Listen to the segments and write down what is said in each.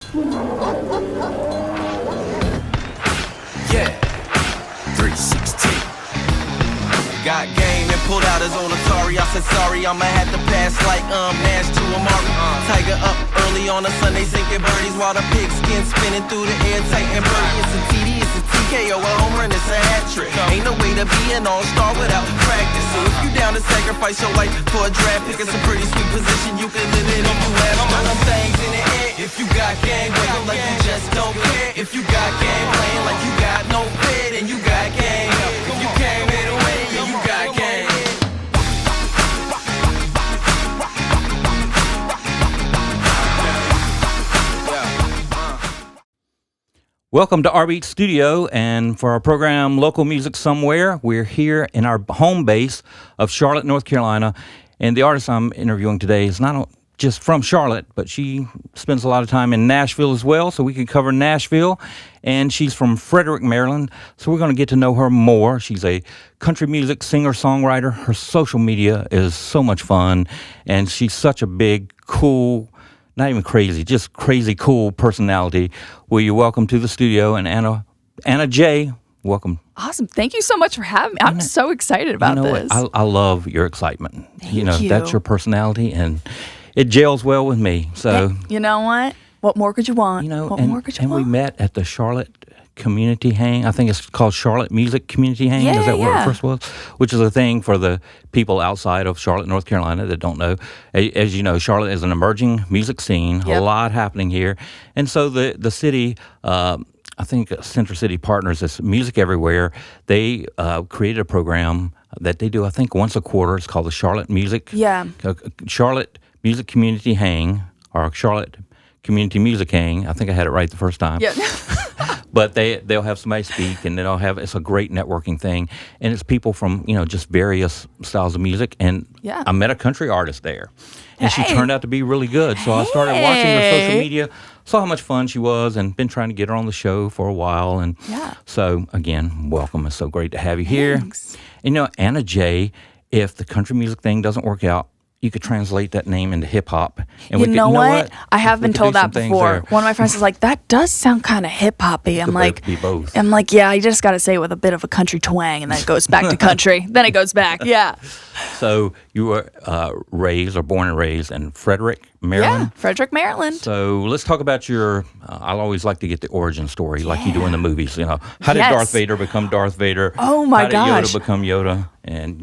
Yeah, 316. Got game and pulled out his own Atari. I said sorry, I'ma have to pass like Nash to Amari. Tiger up early on a Sunday sinking birdies while the pigskin spinning through the air tight and birdie. It's a TD, it's a TKO, a home run, it's a hat trick. Ain't no way to be an all-star without practice. So if you down to sacrifice your life for a draft pick, it's a pretty sweet position you can live in if you have some things in the air. If you got game, wiggle like you just don't care. If you got game, playing like you got no fear, then you got game. If you came here to win, then you got game. Welcome to rBeatz Studio, and for our program Local Music Somewhere, we're here in our home base of Charlotte, North Carolina, and the artist I'm interviewing today is not just from Charlotte, but she spends a lot of time in Nashville as well, so we can cover Nashville, and she's from Frederick, Maryland, so we're going to get to know her more. She's a country music singer-songwriter. Her social media is so much fun, and she's such a big, cool, not even crazy, just crazy cool personality. Will you welcome to the studio, and Anna J. Welcome. Awesome. Thank you so much for having me. I'm so excited about this. I love your excitement. Thank you. That's your personality, and it gels well with me. So you know what? What more could you want? What more could you want? And we met at the Charlotte Community Hang. I think it's called Charlotte Music Community Hang. Yeah, Is that what it first was? Which is a thing for the people outside of Charlotte, North Carolina that don't know. As you know, Charlotte is an emerging music scene. Yep. A lot happening here. And so the city, I think Center City Partners, is Music Everywhere. They created a program that they do, I think, once a quarter. It's called the Charlotte Music Community Hang, or Charlotte Community Music Hang. I think I had it right the first time. Yeah. But they'll have somebody speak, and it's a great networking thing, and it's people from just various styles of music. And I met a country artist there, and she turned out to be really good. So I started watching her social media, saw how much fun she was, and been trying to get her on the show for a while. And so again, welcome. It's so great to have you here. Thanks. And Anna J. If the country music thing doesn't work out, you could translate that name into hip hop. And you know what? I have been told that before. One of my friends is like, "That does sound kind of hip hoppy." I'm like, "Yeah, you just got to say it with a bit of a country twang, and then it goes back to country. Then it goes back, yeah." So you were born and raised in Frederick, Maryland. Yeah, Frederick, Maryland. So let's talk about your. I'll always like to get the origin story, like you do in the movies. How did Darth Vader become Darth Vader? Oh my gosh! How did Yoda become Yoda? And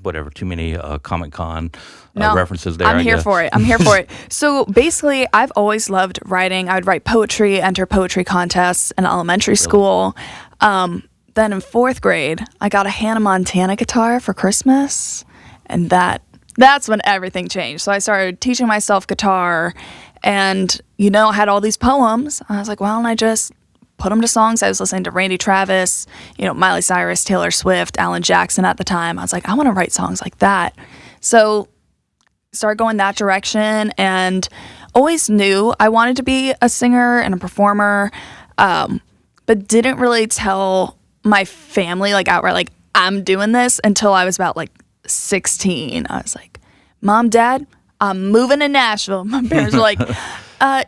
whatever. Too many Comic-Con references there. I'm here for it. So basically, I've always loved writing. I would write poetry, enter poetry contests in elementary school. Then in 4th grade, I got a Hannah Montana guitar for Christmas, and that's when everything changed. So I started teaching myself guitar, and I had all these poems. I was like, why don't I just put them to songs? I was listening to Randy Travis, Miley Cyrus, Taylor Swift, Alan Jackson at the time. I was like, I want to write songs like that. So started going that direction, and always knew I wanted to be a singer and a performer, but didn't really tell my family outright I'm doing this until I was about 16. I was like, Mom, Dad, I'm moving to Nashville. My parents were like,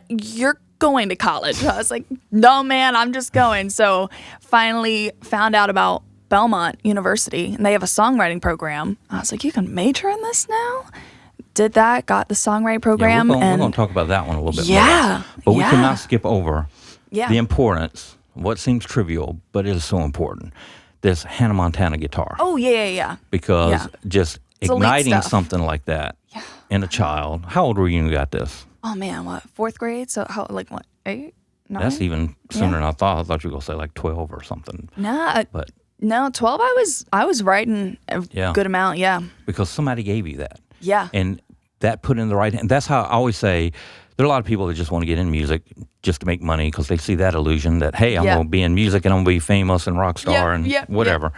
you're going to college. I was like, no, man, I'm just going. So finally found out about Belmont University, and they have a songwriting program. I was like, you can major in this now? Did that, got the songwriting program. We're going to talk about that one a little bit more. But we cannot skip over the importance, what seems trivial, but it is so important, this Hannah Montana guitar. Oh, yeah. Because just it's igniting something like that in a child. How old were you when you got this? Oh, man, what, 4th grade? So, 8, 9? That's even sooner than I thought. I thought you were going to say 12 or something. No, 12, I was writing a good amount, Because somebody gave you that. Yeah. And that put in the right hand. That's how I always say, there are a lot of people that just want to get in music just to make money because they see that illusion that, hey, I'm going to be in music and I'm going to be famous and rock star and whatever.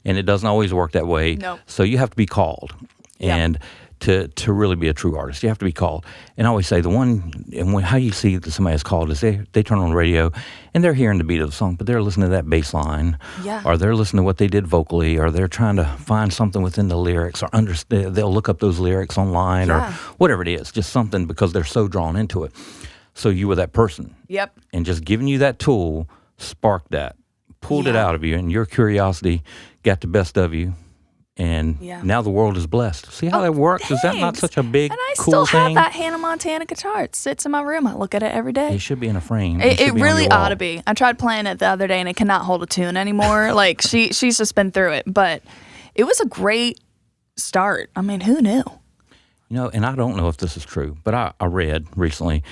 And it doesn't always work that way. No. So you have to be called. And to really be a true artist, you have to be called. And I always say how you see that somebody is called is they turn on the radio and they're hearing the beat of the song, but they're listening to that bass line, or they're listening to what they did vocally, or they're trying to find something within the lyrics, or they'll look up those lyrics online or whatever it is, just something because they're so drawn into it. So you were that person. Yep. And just giving you that tool sparked that, pulled it out of you, and your curiosity got the best of you. And now the world is blessed. See how that works? Thanks. Is that not such a big, and I cool still have thing? that Hannah Montana guitar. It sits in my room. I look at it every day. It should be in a frame. It really ought to be. I tried playing it the other day, and it cannot hold a tune anymore. Like, she's just been through it. But it was a great start. I mean, who knew? You know, and I don't know if this is true, but I read recently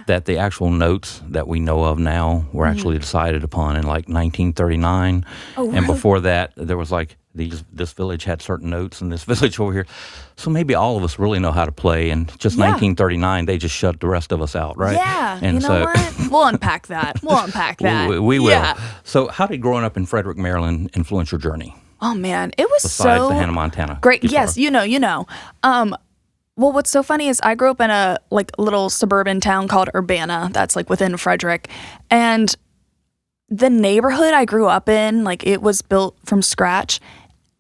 that the actual notes that we know of now were actually decided upon in like 1939. Oh, really? And before that, there was like this village had certain notes and this village over here. So maybe all of us really know how to play. And just 1939, they just shut the rest of us out, right? Yeah. And you know what? We'll unpack that. We'll unpack that. We will. Yeah. So how did growing up in Frederick, Maryland influence your journey? Oh, man. It was Besides so the Hannah Montana great. guitar. Yes, you know. Well, what's so funny is I grew up in a like little suburban town called Urbana that's like within Frederick, and the neighborhood I grew up in, like it was built from scratch.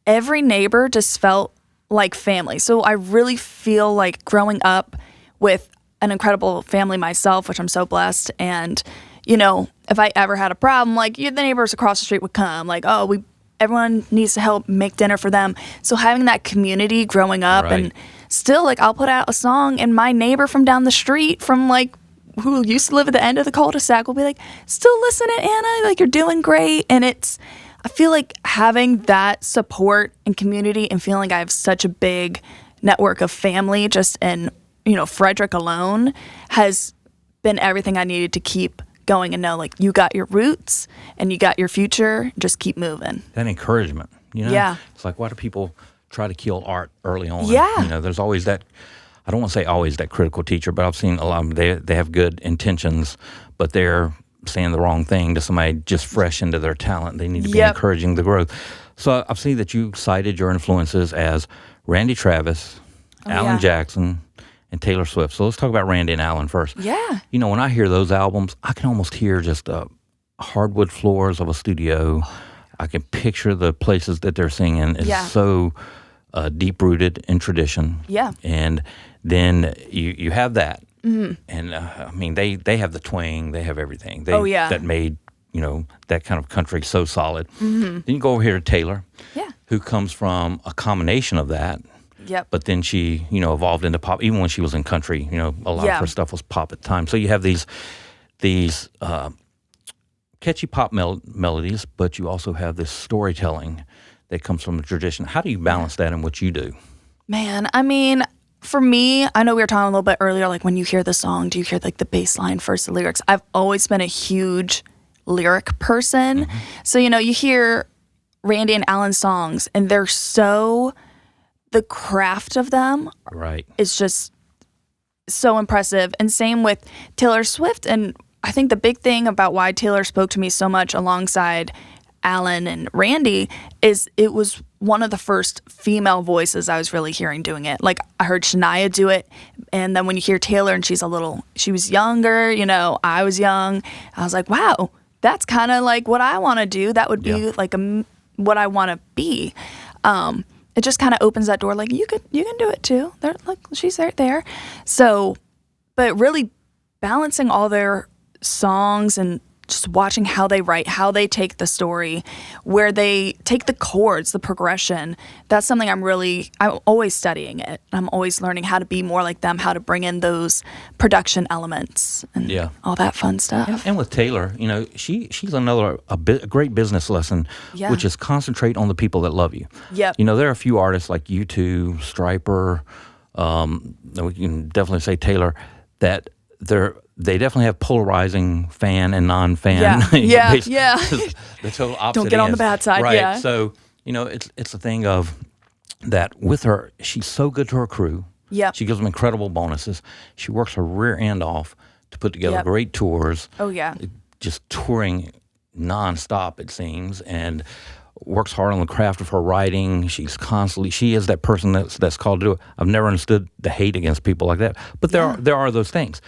Every neighbor just felt like family. So I really feel like growing up with an incredible family myself, which I'm so blessed. And, you know, if I ever had a problem, like the neighbors across the street would come, like, oh, everyone needs to help make dinner for them. So having that community growing up and still, like, I'll put out a song and my neighbor from down the street from, like, who used to live at the end of the cul-de-sac will be like, still listening, Anna, like, you're doing great. And I feel like having that support and community and feeling like I have such a big network of family just in, you know, Frederick alone has been everything I needed to keep going and know, like, you got your roots and you got your future, just keep moving. That encouragement, you know? Yeah. It's like, why do people try to kill art early on? Yeah. You know, there's always that, I don't want to say always that critical teacher, but I've seen a lot of them, they have good intentions, but they're saying the wrong thing to somebody just fresh into their talent. They need to be encouraging the growth. So I've seen that you cited your influences as Randy Travis, Alan Jackson, and Taylor Swift. So let's talk about Randy and Alan first. Yeah. You know, when I hear those albums, I can almost hear just hardwood floors of a studio. I can picture the places that they're singing. It's so deep-rooted in tradition. Yeah. And then you have that. Mm-hmm. And, I mean, they have the twang. They have everything. That made, you know, that kind of country so solid. Mm-hmm. Then you go over here to Taylor, who comes from a combination of that. Yep. But then she, you know, evolved into pop. Even when she was in country, you know, a lot of her stuff was pop at the time. So you have these catchy pop melodies, but you also have this storytelling that comes from the tradition. How do you balance that in what you do? Man, I mean, for me, I know we were talking a little bit earlier, like when you hear the song, do you hear like the bass line first, the lyrics? I've always been a huge lyric person. Mm-hmm. So, you know, you hear Randy and Alan's songs and they're so... the craft of them is just so impressive. And same with Taylor Swift. And I think the big thing about why Taylor spoke to me so much alongside Alan and Randy is it was one of the first female voices I was really hearing doing it. Like, I heard Shania do it. And then when you hear Taylor and she was younger, you know, I was young. I was like, wow, that's kind of like what I want to do. That would be like what I want to be. It just kind of opens that door, like, you can do it too. Look, she's right there. So, but really balancing all their songs and just watching how they write, how they take the story, where they take the chords, the progression. That's something I'm always studying it. I'm always learning how to be more like them, how to bring in those production elements and all that fun stuff. And with Taylor, you know, she's another a great business lesson, which is concentrate on the people that love you. Yep. You know, there are a few artists like U2, Stryper, we can definitely say Taylor, that they definitely have polarizing fan and non-fan. The total opposite. Don't get on the bad side. Right. Yeah. So, you know, it's a thing of that with her, she's so good to her crew. Yeah. She gives them incredible bonuses. She works her rear end off to put together great tours. Oh, yeah. Just touring nonstop, it seems, and works hard on the craft of her writing. She is that person that's called to do it. I've never understood the hate against people like that. But there are those things.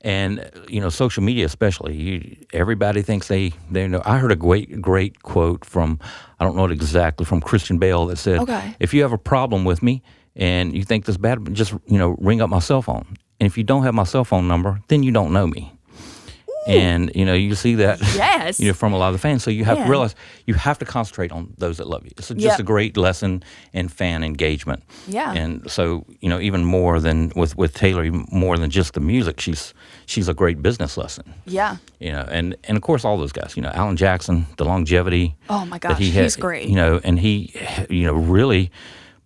And, you know, social media especially, everybody thinks they know. I heard a great quote from, I don't know it exactly, from Christian Bale that said, if you have a problem with me and you think this is bad, just, you know, ring up my cell phone. And if you don't have my cell phone number, then you don't know me. And, you see that Yes. from a lot of the fans. So you have to Man. realize you have to concentrate on those that love you. It's just a great lesson in fan engagement. Yeah. And so, even more than with Taylor, more than just the music, she's a great business lesson. Yeah. And of course all those guys, Alan Jackson, the longevity. Oh my that gosh, he had, he's great. And he, really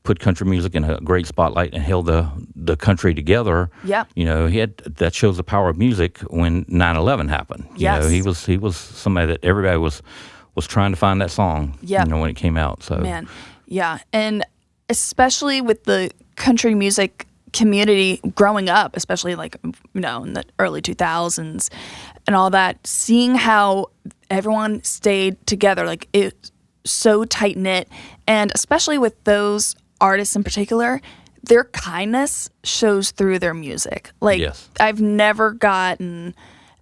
put country music in a great spotlight and held the country together. Yep. That shows the power of music when 9/11 happened. Yes. He was somebody that everybody was trying to find that song. Yep. When it came out. So Man, yeah, and especially with the country music community growing up, especially in the early 2000s and all that, seeing how everyone stayed together, it's so tight knit, and especially with those artists in particular, their kindness shows through their music. Yes. I've never gotten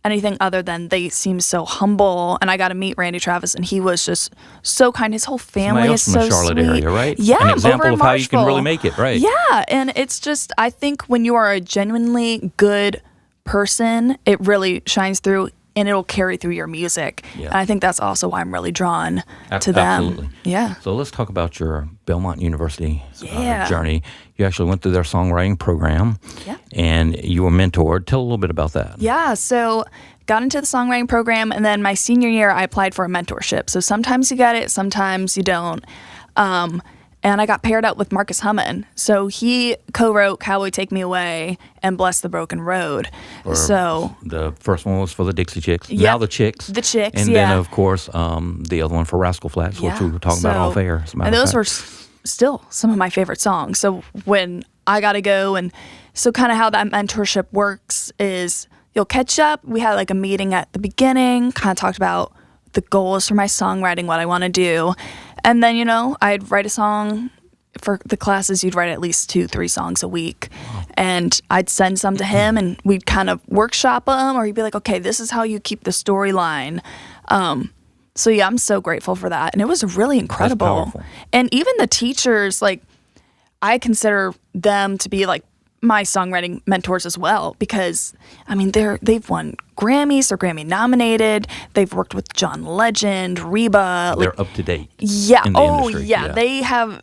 anything other than they seem so humble, and I got to meet Randy Travis, and he was just so kind. His whole family somebody is else from so the Charlotte sweet. area, right? Yeah, an example over in of how you can really Marshville. make it, right? Yeah, and it's just, I think when you are a genuinely good person, it really shines through, and it'll carry through your music. Yeah. And I think that's also why I'm really drawn to them. Absolutely. Yeah. So let's talk about your Belmont University Yeah. journey. You actually went through their songwriting program, Yeah. and you were mentored. Tell a little bit about that. Yeah, so got into the songwriting program, and then my senior year, I applied for a mentorship. So sometimes you get it, sometimes you don't. And I got paired up with Marcus Hummin. So he co-wrote Cowboy Take Me Away and Bless the Broken Road. So The first one was for the Dixie Chicks. Yep. Now the Chicks. The Chicks, And yeah. then, of course, the other one for Rascal Flatts, which we were talking about off air. as a matter And of those fact. were still some of my favorite songs. So when I got to go, and so kind of how that mentorship works is you'll catch up. We had a meeting at the beginning, kind of talked about the goals for my songwriting, what I want to do. And then, I'd write a song. For the classes, you'd write at least 2-3 songs a week. And I'd send some to him, and we'd kind of workshop them, or he'd be like, okay, this is how you keep the storyline. So yeah, I'm so grateful for that. And it was really incredible. powerful. And even the teachers, I consider them to be my songwriting mentors as well, because they've won Grammys, they're Grammy nominated, they've worked with John Legend, Reba. They're up to date. Yeah. in the Oh industry. yeah.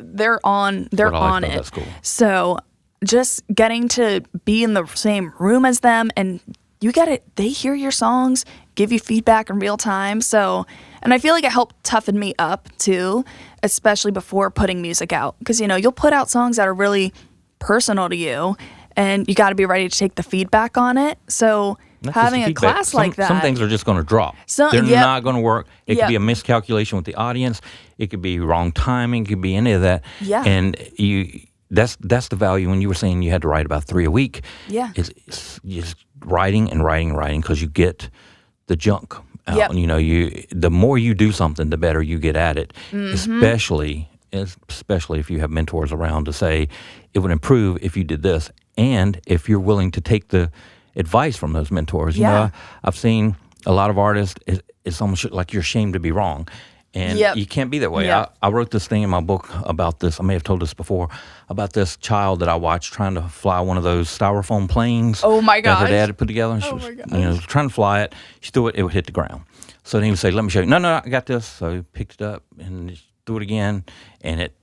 They're on what I like on about it. that school. So just getting to be in the same room as them, and you get it. They hear your songs, give you feedback in real time. So, and I feel like it helped toughen me up too, especially before putting music out, because you'll put out songs that are really personal to you, and you got to be ready to take the feedback on it. So Not just having the a feedback. class like that, Some things are just going to drop. They're yep. not going to work. It could Yep. be a miscalculation with the audience. It could be wrong timing. It could be any of that. Yeah. And that's the value when you were saying you had to write about 3 a week. Yeah. It's just writing and writing and writing, because you get the junk out. Yep. And, the more you do something, the better you get at it. Mm-hmm. Especially if you have mentors around to say it would improve if you did this, and if you're willing to take the advice from those mentors. Yeah. I've seen a lot of artists, it's almost like you're ashamed to be wrong, and Yep. you can't be that way. Yep. I wrote this thing in my book about this. I may have told this before, about this child that I watched trying to fly one of those styrofoam planes. Oh my that her gosh. dad had put together, and she Oh was my gosh. trying to fly it. She threw it, it would hit the ground. So then he would say, "Let me show you." No, I got this. So he picked it up and threw it again, and it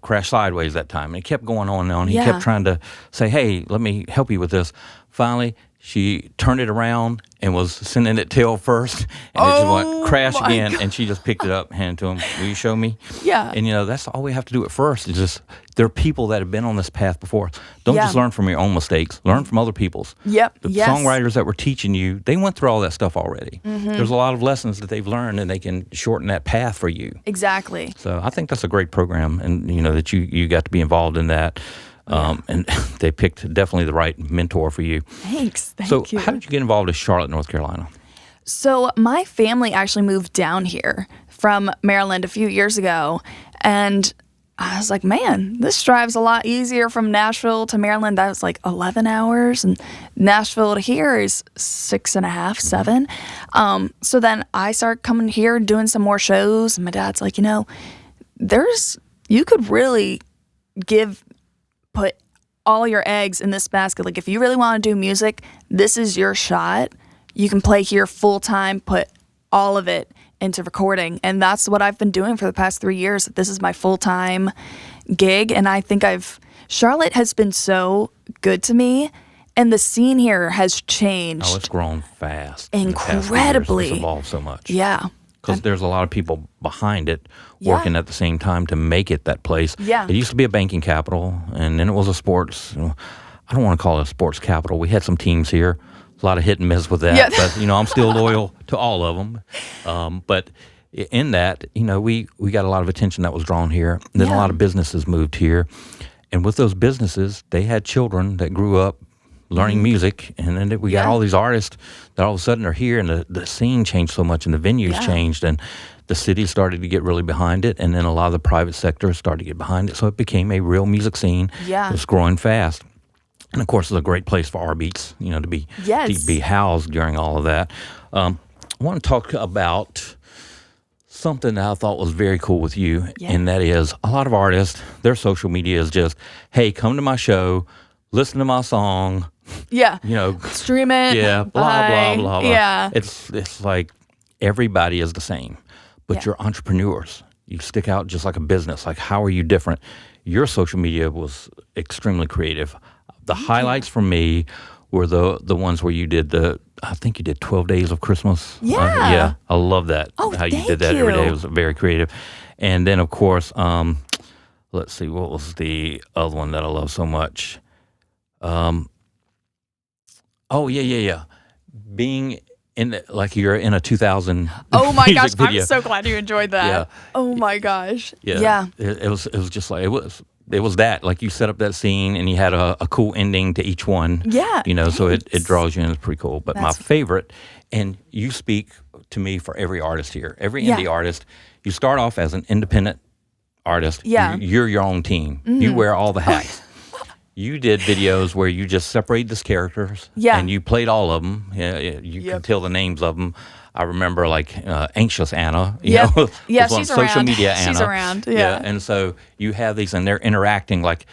crashed sideways that time. And it kept going on and on. He Yeah. kept trying to say, "Hey, let me help you with this." Finally, she turned it around and was sending it tail first, and it just went crash my again. And she just picked it up, handed it to him. "Will you show me?" Yeah. And that's all we have to do at first. Is just, there are people that have been on this path before. Don't Yeah. just learn from your own mistakes. Learn from other people's. Yep. The Yes. songwriters that were teaching you, they went through all that stuff already. Mm-hmm. There's a lot of lessons that they've learned, and they can shorten that path for you. Exactly. So I think that's a great program, and that you got to be involved in that. And they picked definitely the right mentor for you. Thanks. Thank So you. how did you get involved in Charlotte, North Carolina? So my family actually moved down here from Maryland a few years ago, and I was like, man, this drive's a lot easier from Nashville to Maryland. That was 11 hours, and Nashville to here is 6.5, 7. So then I started coming here, doing some more shows, and my dad's like, you could really put all your eggs in this basket. If you really want to do music, this is your shot. you can play here full time, put all of it into recording. And that's what I've been doing for the past 3 years. This is my full-time gig. And I think Charlotte has been so good to me. And the scene here has changed. Oh, it's grown fast. Incredibly. It's evolved so much. Yeah. Because there's a lot of people behind it working at the same time to make it that place. Yeah. It used to be a banking capital, and then it was a sports, I don't want to call it a sports capital. We had some teams here. A lot of hit and miss with that. Yeah. But, I'm still loyal to all of them. But in that, we got a lot of attention that was drawn here. And then a lot of businesses moved here. And with those businesses, they had children that grew up learning music, and then we got all these artists that all of a sudden are here, and the scene changed so much, and the venues changed, and the city started to get really behind it, and then a lot of the private sector started to get behind it, so it became a real music scene. Yeah. It's growing fast. And, of course, it's a great place for rBeatz, to be housed during all of that. I want to talk about something that I thought was very cool with you, and that is a lot of artists, their social media is just, hey, come to my show, listen to my song. Yeah. Stream it. Yeah. Blah, blah, blah, blah. Yeah. It's like everybody is the same, but you're entrepreneurs. You stick out just like a business. Like, how are you different? Your social media was extremely creative. The highlights for me were the ones where you did I think you did 12 Days of Christmas. Yeah. Yeah. I love that. Oh, how you did that every day. It was very creative. And then, of course, let's see, what was the other one that I love so much? Being like you're in a 2000 Oh my gosh, video. I'm so glad you enjoyed that. Yeah. Oh my gosh. Yeah. It was just like it was that, like, you set up that scene and you had a cool ending to each one. Yeah. So it draws you in. It's pretty cool. But my That's favorite, and you speak to me for every artist here, every indie artist, you start off as an independent artist. Yeah. You're your own team. You wear all the hats. You did videos where you just separated the characters, and you played all of them. You can tell the names of them. I remember, like, Anxious Anna. Yeah, she's around. Social media Anna. She's around. Yeah. And so you have these, and they're interacting like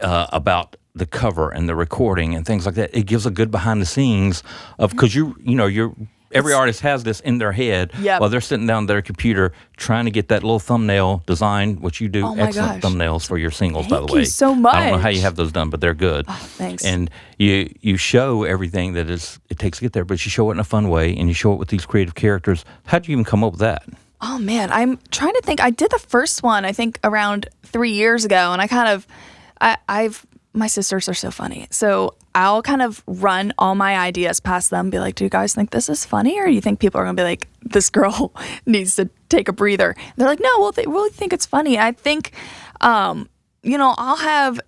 about the cover and the recording and things like that. It gives a good behind the scenes of, because you're. Every artist has this in their head while they're sitting down at their computer trying to get that little thumbnail designed, which you do excellent thumbnails for your singles, by the way. Thank you so much. I don't know how you have those done, but they're good. Oh, thanks. And you show everything that it takes to get there, but you show it in a fun way, and you show it with these creative characters. How'd you even come up with that? Oh, man, I'm trying to think. I did the first one, I think, around 3 years ago, and I kind of, my sisters are so funny. So I'll kind of run all my ideas past them, be like, do you guys think this is funny? Or do you think people are going to be like, this girl needs to take a breather? And they're like, no, well, they really think it's funny. I think, I'll have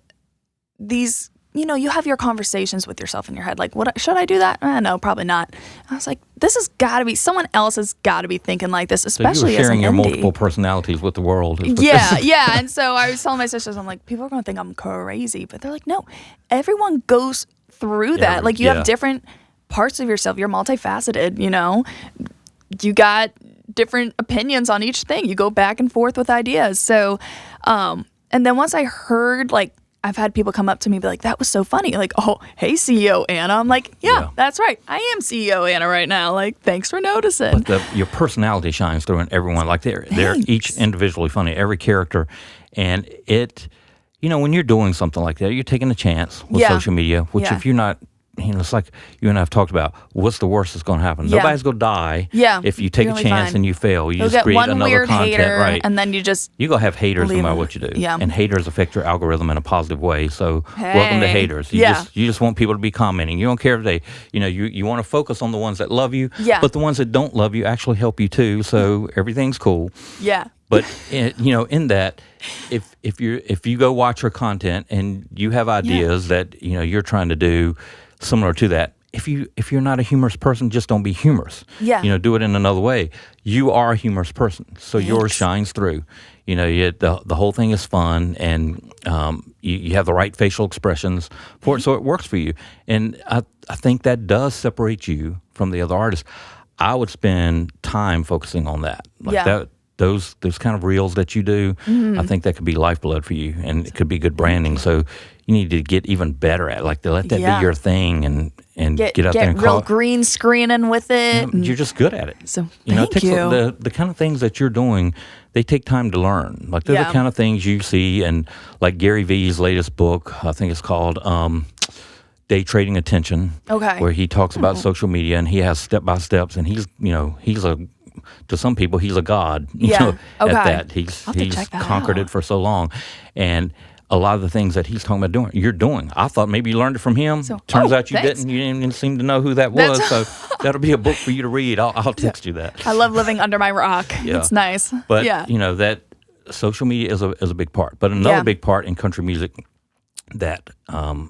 these, you have your conversations with yourself in your head. Like, what should I do that? No, probably not. I was like, this has got to be, someone else has got to be thinking like this, especially so you were sharing as an your indie. multiple personalities with the world. Yeah. And so I was telling my sisters, I'm like, people are going to think I'm crazy. But they're like, no, everyone goes through that. Like, you have different parts of yourself. You're multifaceted, You got different opinions on each thing. You go back and forth with ideas. So, and then once I heard, like, I've had people come up to me and be like, that was so funny. Like, oh, hey, CEO Anna. I'm like, yeah, that's right. I am CEO Anna right now. Like, thanks for noticing. But your personality shines through in everyone. Like, they're each individually funny, every character. And it, when you're doing something like that, you're taking a chance with social media, which if you're not, it's like you and I have talked about, what's the worst that's going to happen? Nobody's going to die if you take a chance and you fail. You You'll just get create one another weird content. hater, Right. and then you're going to have haters no matter what you do. Yeah. And haters affect your algorithm in a positive way. So welcome to haters. You just want people to be commenting. You don't care if they, you want to focus on the ones that love you, but the ones that don't love you actually help you too. So everything's cool. Yeah. But in that, if you go watch her content and you have ideas that you're trying to do similar to that, if you're not a humorous person, just don't be humorous. Yeah. Do it in another way. You are a humorous person, so yours shines through. The whole thing is fun, and you have the right facial expressions for it, so it works for you. And I think that does separate you from the other artists. I would spend time focusing on that. those kind of reels that you do, I think that could be lifeblood for you, and it could be good branding. So you need to get even better at it. Like, to let that be your thing, and get out there and real green screening with it. You're just good at it. So Thank you. The kind of things that you're doing, they take time to learn. Like, they're the kind of things you see, and like Gary Vee's latest book, I think it's called Day Trading Attention. Okay. Where he talks about social media, and he has step-by-steps, and he's to some people, he's a god, at that. He's conquered it for so long. And a lot of the things that he's talking about you're doing. I thought maybe you learned it from him. Turns out you didn't. You didn't even seem to know who that was. So that'll be a book for you to read. I'll text you that. I love living under my rock. Yeah. It's nice. But, that social media is a big part. But another big part in country music that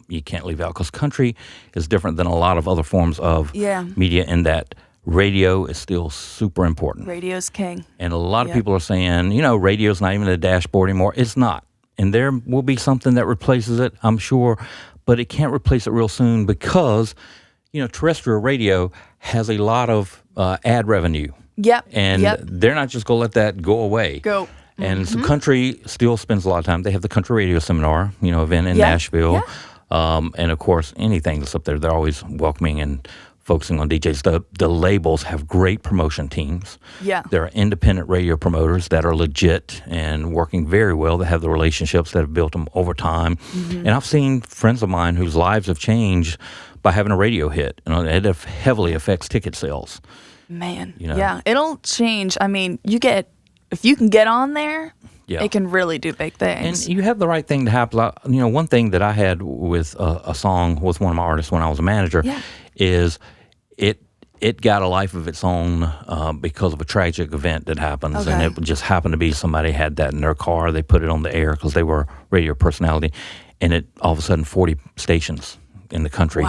you can't leave out, because country is different than a lot of other forms of media, in that radio is still super important. Radio's king. And a lot of people are saying, radio's not even a dashboard anymore. It's not. And there will be something that replaces it, I'm sure, but it can't replace it real soon, because, terrestrial radio has a lot of ad revenue. Yep. And they're not just going to let that go away. And so country still spends a lot of time. They have the Country Radio Seminar, event in Nashville. Yeah. And, of course, anything that's up there, they're always welcoming and focusing on DJs. The labels have great promotion teams. Yeah. There are independent radio promoters that are legit and working very well, that have the relationships that have built them over time. And I've seen friends of mine whose lives have changed by having a radio hit. It heavily affects ticket sales. Man. Yeah, it'll change. I mean, if you can get on there, it can really do big things. And you have the right thing to happen. One thing that I had with a song with one of my artists when I was a manager is it got a life of its own because of a tragic event that happens. And it just happened to be somebody had that in their car. They put it on the air because they were a radio personality. And it all of a sudden 40 stations in the country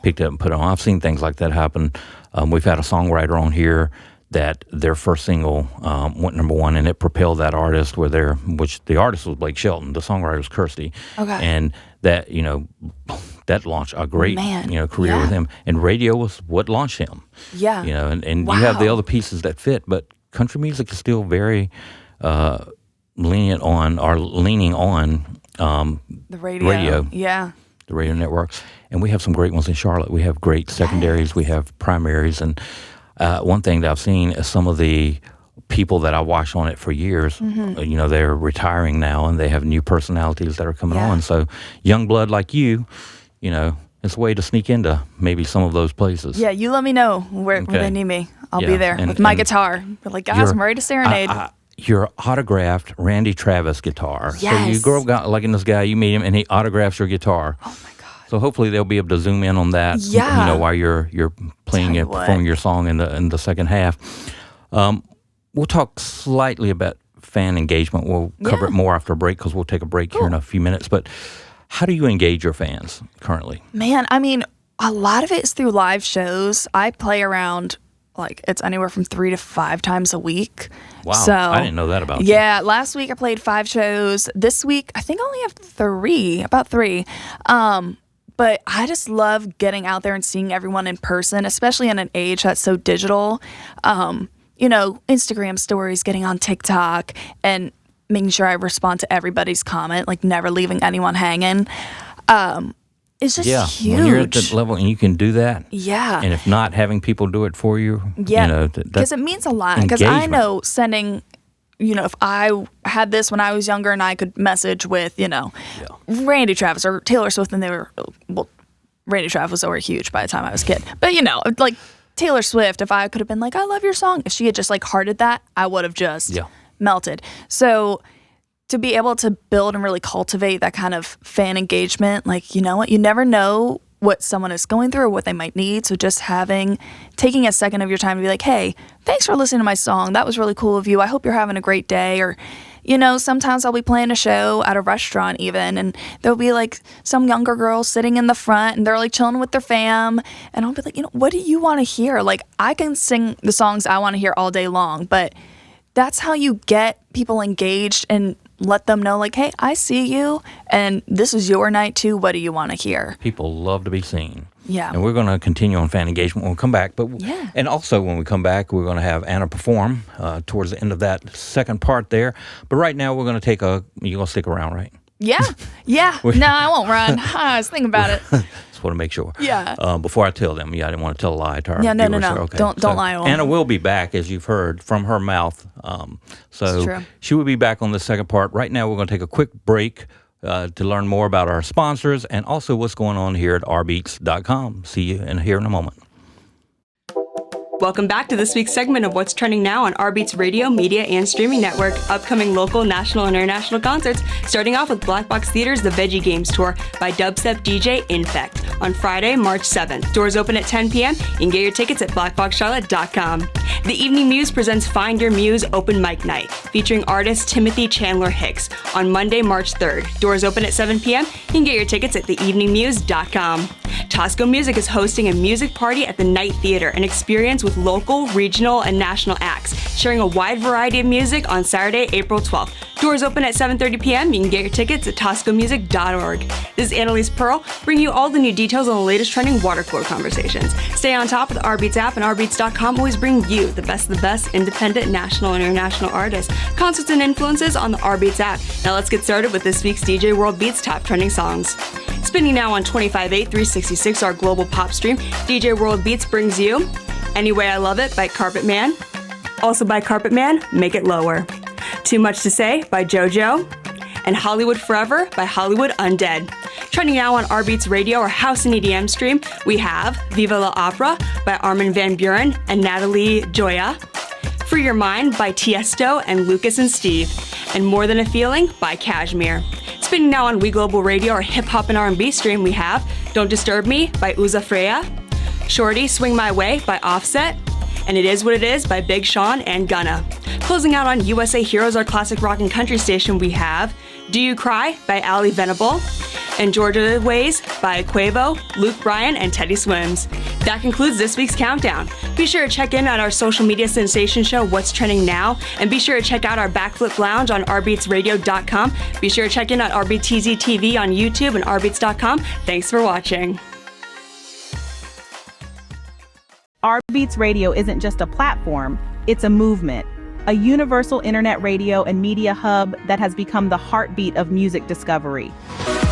picked it up and put it on. I've seen things like that happen. We've had a songwriter on here that their first single went number one, and it propelled that artist which the artist was Blake Shelton, the songwriter was Kirsty. And that, that launched a great, career with him. And radio was what launched him. Yeah. And you have the other pieces that fit, but country music is still very leaning on the radio. Yeah. The radio network. And we have some great ones in Charlotte. We have great secondaries. We have primaries. And one thing that I've seen is some of the people that I watched on it for years, they're retiring now, and they have new personalities that are coming on. So young blood like you, it's a way to sneak into maybe some of those places. Yeah, you let me know where they need me. I'll be there with my guitar. We're like, guys, I'm ready to serenade. Your autographed Randy Travis guitar. Yes. So you grow up liking this guy, you meet him, and he autographs your guitar. Oh my God. So hopefully they'll be able to zoom in on that. While you're playing and performing your song in the second half. We'll talk slightly about fan engagement. We'll cover it more after a break, because we'll take a break here in a few minutes. But how do you engage your fans currently? Man, I mean, a lot of it is through live shows. I play around, it's anywhere from 3 to 5 times a week. Wow, so, I didn't know that about you. Yeah, last week I played 5 shows. This week, I think I only have about 3. But I just love getting out there and seeing everyone in person, especially in an age that's so digital. Instagram stories, getting on TikTok, and making sure I respond to everybody's comment, never leaving anyone hanging. It's just huge. When you're at that level and you can do that. Yeah. And if not, having people do it for you. Yeah. Because it means a lot. Because I know sending, if I had this when I was younger and I could message with, Randy Travis or Taylor Swift, and they were, Randy Travis was already huge by the time I was a kid. But, Taylor Swift, if I could have been I love your song, if she had just hearted that, I would have just melted. So to be able to build and really cultivate that kind of fan engagement, you know what, you never know what someone is going through or what they might need. So just taking a second of your time to be like, hey, thanks for listening to my song. That was really cool of you. I hope you're having a great day. Or, sometimes I'll be playing a show at a restaurant even, and there'll be some younger girl sitting in the front, and they're chilling with their fam. And I'll be like, what do you want to hear? I can sing the songs I want to hear all day long, but that's how you get people engaged and let them know, like, hey, I see you, and this is your night too. What do you want to hear? People love to be seen. Yeah. And we're going to continue on fan engagement when we come back. And also when we come back, we're going to have Anna perform towards the end of that second part there. But right now, we're going to take you're going to stick around, right? Yeah. No, I won't run. I was thinking about it. Just want to make sure. Yeah. Before I tell them, I didn't want to tell a lie to our Yeah, no. viewers. Okay. Don't lie. Anna will be back, as you've heard from her mouth. It's true. She will be back on the second part. Right now, we're going to take a quick break to learn more about our sponsors and also what's going on here at rBeatz.com. See you here in a moment. Welcome back to this week's segment of What's Trending Now on rBeatz Radio, Media, and Streaming Network. Upcoming local, national, and international concerts, starting off with Black Box Theater's The Veggie Games Tour by dubstep DJ Infect on Friday, March 7th. Doors open at 10 p.m. You can get your tickets at blackboxcharlotte.com. The Evening Muse presents Find Your Muse Open Mic Night, featuring artist Timothy Chandler Hicks on Monday, March 3rd. Doors open at 7 p.m. You can get your tickets at theeveningmuse.com. Tosco Music is hosting a music party at the Night Theater, an experience with local, regional, and national acts, sharing a wide variety of music on Saturday, April 12th. Doors open at 7:30 p.m. You can get your tickets at toscomusic.org. This is Annalise Pearl, bringing you all the new details on the latest trending water cooler conversations. Stay on top with the rBeatz app, and rBeatz.com always bring you the best of the best independent, national, and international artists, concerts, and influences on the rBeatz app. Now let's get started with this week's DJ World Beats top trending songs. Spinning now on 25.8 366, our global pop stream, DJ World Beats brings you Any Way I Love It by Carpet Man. Also by Carpet Man, Make It Lower. Too Much to Say by JoJo. And Hollywood Forever by Hollywood Undead. Trending now on rBeatz Radio, our house and EDM stream, we have Viva la Opera by Armin van Buuren and Natalie Joya. Free Your Mind by Tiesto and Lucas and Steve. And More Than a Feeling by Kashmir. Spinning now on We Global Radio, our hip-hop and R&B stream, we have Don't Disturb Me by Uza Freya, Shorty Swing My Way by Offset, and It Is What It Is by Big Sean and Gunna. Closing out on USA Heroes, our classic rock and country station, we have Do You Cry by Ali Venable, and Georgia Ways by Quavo, Luke Bryan, and Teddy Swims. That concludes this week's countdown. Be sure to check in at our social media sensation show, What's Trending Now, and be sure to check out our Backflip Lounge on rbeatsradio.com. Be sure to check in at rBeatz TV on YouTube and rbeats.com. Thanks for watching. rBeatz Radio isn't just a platform, it's a movement. A universal internet radio and media hub that has become the heartbeat of music discovery.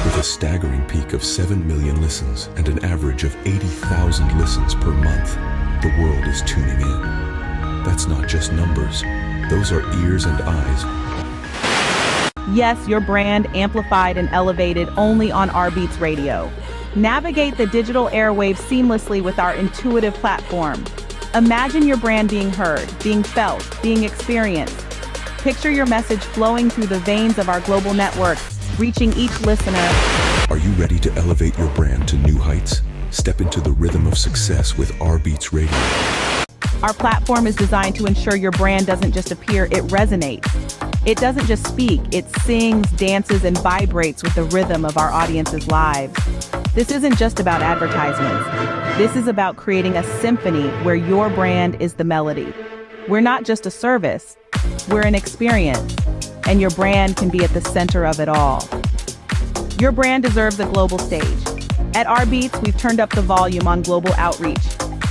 With a staggering peak of 7 million listens and an average of 80,000 listens per month, the world is tuning in. That's not just numbers, those are ears and eyes. Yes, your brand amplified and elevated only on rBeatz Radio. Navigate the digital airwaves seamlessly with our intuitive platform. Imagine your brand being heard, being felt, being experienced. Picture your message flowing through the veins of our global network, reaching each listener. Are you ready to elevate your brand to new heights? Step into the rhythm of success with rBeatz Radio. Our platform is designed to ensure your brand doesn't just appear, it resonates. It doesn't just speak, it sings, dances, and vibrates with the rhythm of our audience's lives. This isn't just about advertisements. This is about creating a symphony where your brand is the melody. We're not just a service, we're an experience, and your brand can be at the center of it all. Your brand deserves a global stage. At rBeatz, we've turned up the volume on global outreach.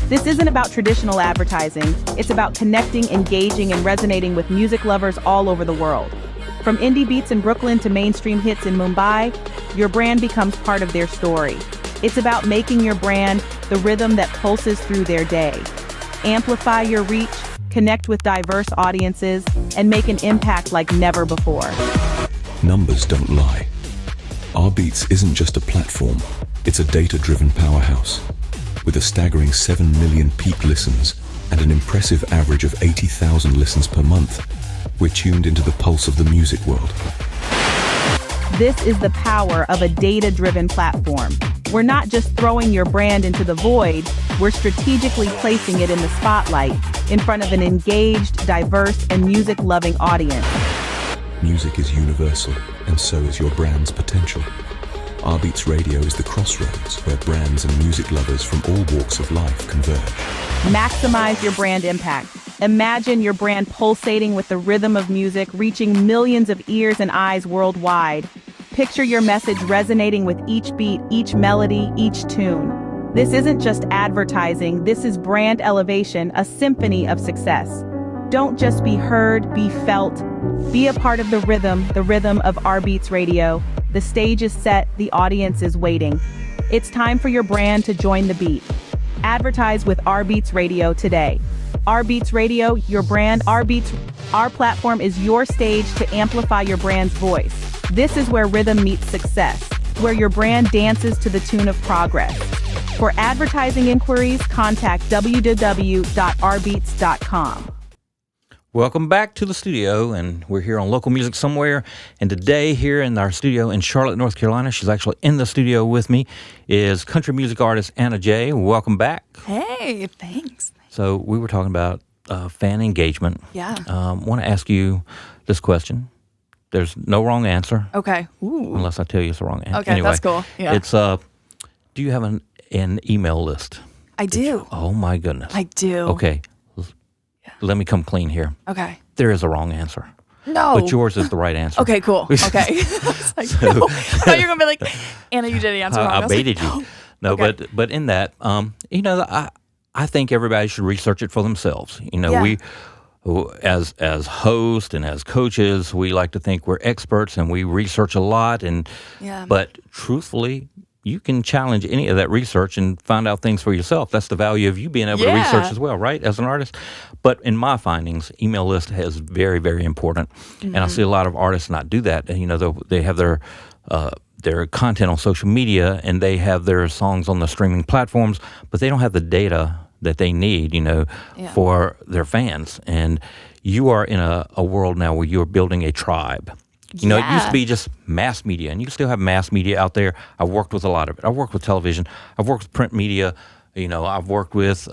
This isn't about traditional advertising, it's about connecting, engaging, and resonating with music lovers all over the world. From indie beats in Brooklyn to mainstream hits in Mumbai, your brand becomes part of their story. It's about making your brand the rhythm that pulses through their day. Amplify your reach, connect with diverse audiences, and make an impact like never before. Numbers don't lie. rBeatz isn't just a platform, it's a data-driven powerhouse. With a staggering 7 million peak listens and an impressive average of 80,000 listens per month, we're tuned into the pulse of the music world. This is the power of a data-driven platform. We're not just throwing your brand into the void, we're strategically placing it in the spotlight, in front of an engaged, diverse, and music-loving audience. Music is universal, and so is your brand's potential. rBeatz Radio is the crossroads where brands and music lovers from all walks of life converge. Maximize your brand impact. Imagine your brand pulsating with the rhythm of music, reaching millions of ears and eyes worldwide. Picture your message resonating with each beat, each melody, each tune. This isn't just advertising, this is brand elevation, a symphony of success. Don't just be heard, be felt. Be a part of the rhythm of rBeatz Radio. The stage is set, the audience is waiting. It's time for your brand to join the beat. Advertise with rBeatz Radio today. rBeatz Radio, your brand, rBeatz. Our platform is your stage to amplify your brand's voice. This is where rhythm meets success, where your brand dances to the tune of progress. For advertising inquiries, contact www.rbeatz.com. Welcome back to the studio, and we're here on Local Music Somewhere. And today, here in our studio in Charlotte, North Carolina, she's actually in the studio with me, is country music artist Anna J. Welcome back. Hey, thanks. So we were talking about fan engagement. Yeah. Want to ask you this question. There's no wrong answer. Okay. Ooh. Unless I tell you it's the wrong answer. Okay, anyway, that's cool. Yeah. It's do you have an email list? I do. Oh my goodness. I do. Okay. Let me come clean here. Okay. There is a wrong answer. No. But yours is the right answer. Okay, cool. Okay. I was like, no. I thought you were going to be like, Anna, you did the answer wrong. I baited you. No, Okay. but in that, I think everybody should research it for themselves. We, as hosts and as coaches, we like to think we're experts and we research a lot. But truthfully, you can challenge any of that research and find out things for yourself. That's the value of you being able to research as well, right, as an artist. But in my findings, email list is very, very important. Mm-hmm. And I see a lot of artists not do that. And, they have their content on social media and they have their songs on the streaming platforms, but they don't have the data that they need, for their fans. And you are in a world now where you're building a tribe. It used to be just mass media, and you still have mass media out there. I've worked with a lot of it. I've worked with television. I've worked with print media. I've worked with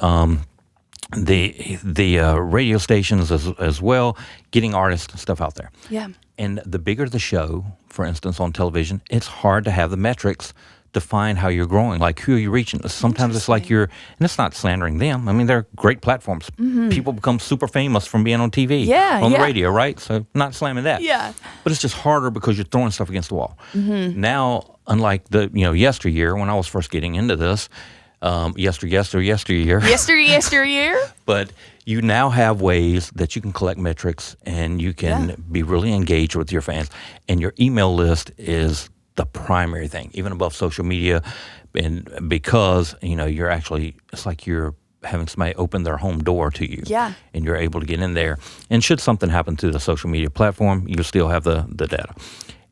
the radio stations as well, getting artists and stuff out there. Yeah. And the bigger the show, for instance, on television, it's hard to have the metrics to find how you're growing, like who are you reaching. Sometimes it's like and it's not slandering them. I mean, they're great platforms. Mm-hmm. People become super famous from being on TV, on the radio, right? So not slamming that. Yeah. But it's just harder because you're throwing stuff against the wall. Mm-hmm. Now, unlike the yesteryear, when I was first getting into this, yesteryear. But you now have ways that you can collect metrics and you can be really engaged with your fans. And your email list is the primary thing, even above social media, and because you're actually, it's like you're having somebody open their home door to you, and you're able to get in there. And should something happen to the social media platform, you still have the data.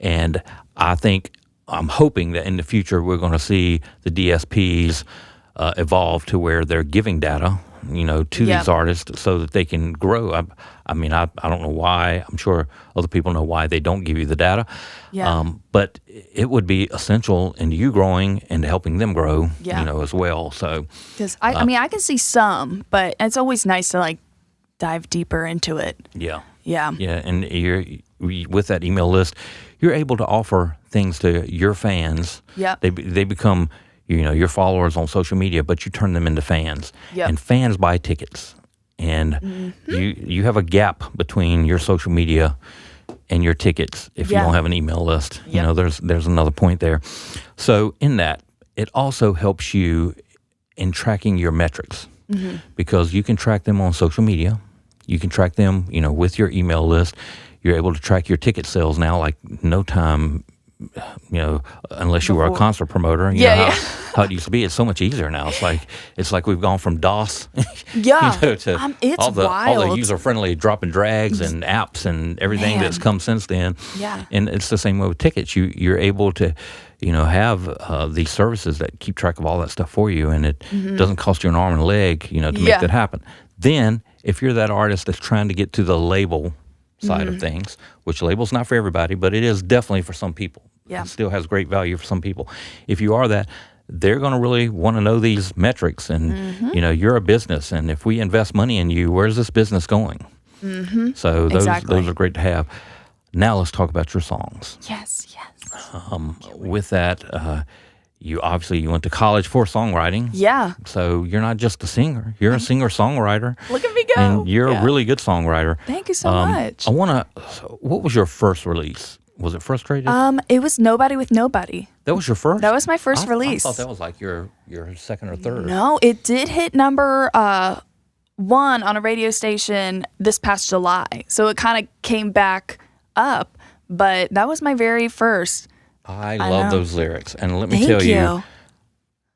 And I'm hoping that in the future we're going to see the DSPs evolve to where they're giving data, to these artists so that they can grow. I don't know why. I'm sure other people know why they don't give you the data. Yeah. But it would be essential in you growing and helping them grow, as well. So, because I can see some, but it's always nice to dive deeper into it. Yeah. Yeah. Yeah. And with that email list, you're able to offer things to your fans. Yeah. They become your followers on social media, but you turn them into fans. Yep. And fans buy tickets. And you have a gap between your social media and your tickets if you don't have an email list. Yep. There's another point there. So in that, it also helps you in tracking your metrics because you can track them on social media. You can track them, with your email list. You're able to track your ticket sales now like no time unless you were a concert promoter, how it used to be. It's so much easier now. It's like we've gone from DOS, to it's all wild. the user-friendly drop and drags and apps and everything that's come since then. Yeah. And it's the same way with tickets. You're able to, have these services that keep track of all that stuff for you, and it doesn't cost you an arm and a leg, to make that happen. Then, if you're that artist that's trying to get to the label side of things, which label's not for everybody, but it is definitely for some people. Yeah. It still has great value for some people. If you are that, they're going to really want to know these metrics. And, you're a business. And if we invest money in you, where's this business going? So those are great to have. Now let's talk about your songs. Yes. With that, you went to college for songwriting. Yeah. So you're not just a singer. You're a singer-songwriter. Look at me go. And you're a really good songwriter. Thank you so much. What was your first release? Was it Frustrated? It was Nobody with Nobody. That was your first? That was my first release. I thought that was like your second or third. No, it did hit number 1 on a radio station this past July. So it kind of came back up, but that was my very first. I love those lyrics. And let me Thank tell you. you,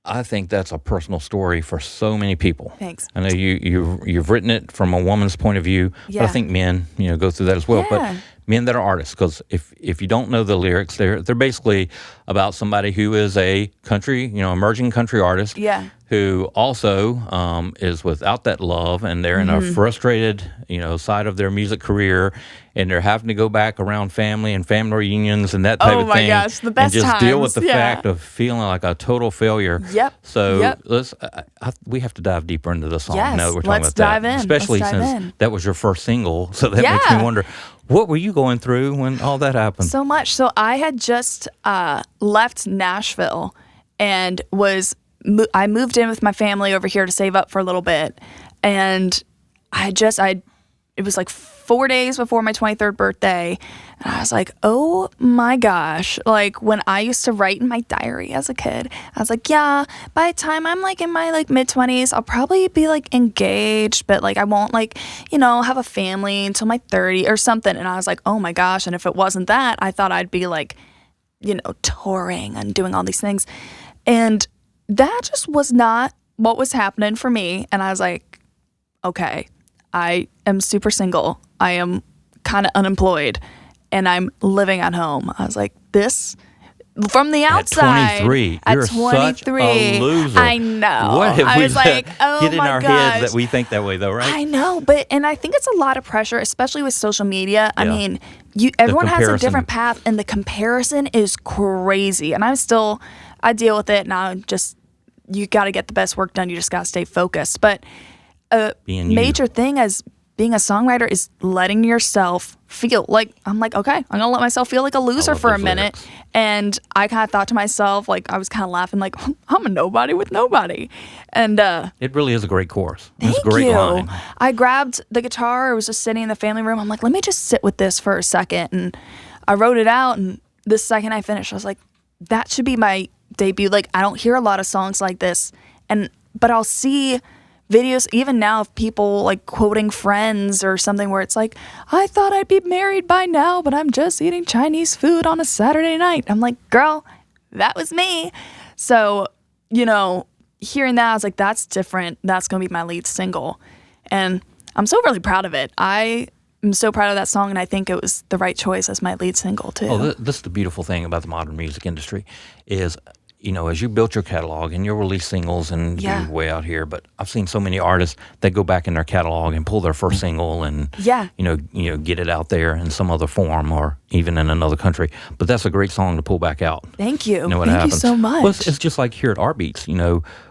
I think that's a personal story for so many people. Thanks. I know you've written it from a woman's point of view, but I think men, go through that as well. Yeah. But men that are artists, because if you don't know the lyrics, they're basically about somebody who is a country, emerging country artist. Yeah. Who also is without that love, and they're in a frustrated, side of their music career, and they're having to go back around family and family reunions and that type of thing. Oh my gosh, the best and just deal with times, the fact of feeling like a total failure. Yep. So we have to dive deeper into the song. Yes, Now that we're talking let's about dive that, in. especially Let's dive since in. that was your first single. So that makes me wonder, what were you going through when all that happened? So much. So I had just left Nashville and I moved in with my family over here to save up for a little bit, and it was like 4 days before my 23rd birthday, and I was like, oh my gosh, like when I used to write in my diary as a kid, I was like, yeah, by the time I'm like in my like mid-20s, I'll probably be like engaged, but like I won't like, have a family until my 30 or something. And I was like, oh my gosh. And if it wasn't that, I thought I'd be like, touring and doing all these things. And that just was not what was happening for me. And I was like, okay, I am super single. I am kind of unemployed, and I'm living at home. I was like, this, from the outside. At 23. At You're 23. such a loser. I know. What have I we was like, oh get in my our gosh. heads that we think that way, though, right? I know, and I think it's a lot of pressure, especially with social media. I Yeah. mean, everyone has a comparison. different path, and the comparison is crazy. And I deal with it, and you got to get the best work done. You just got to stay focused. But a Being you. major thing as being a songwriter is letting yourself feel like, I'm like, okay, I'm going to let myself feel like a loser love for a those minute. lyrics. And I kind of thought to myself, like, I was kind of laughing, like, I'm a nobody with nobody. And It really is a great chorus. It's thank a great you. line. I grabbed the guitar. I was just sitting in the family room. I'm like, let me just sit with this for a second. And I wrote it out. And the second I finished, I was like, that should be my debut. Like, I don't hear a lot of songs like this. But I'll see videos even now of people like quoting Friends or something where it's like, I thought I'd be married by now, but I'm just eating Chinese food on a Saturday night. I'm like, girl, that was me. So, hearing that, I was like, that's different. That's going to be my lead single. And I'm so really proud of it. I am so proud of that song, and I think it was the right choice as my lead single, too. Oh, this is the beautiful thing about the modern music industry is, as you built your catalog and you'll release singles and you're way out here, but I've seen so many artists that go back in their catalog and pull their first single and, get it out there in some other form or even in another country. But that's a great song to pull back out. Thank you. You know what Thank happens. you so much. Well, it's just like here at rBeatz,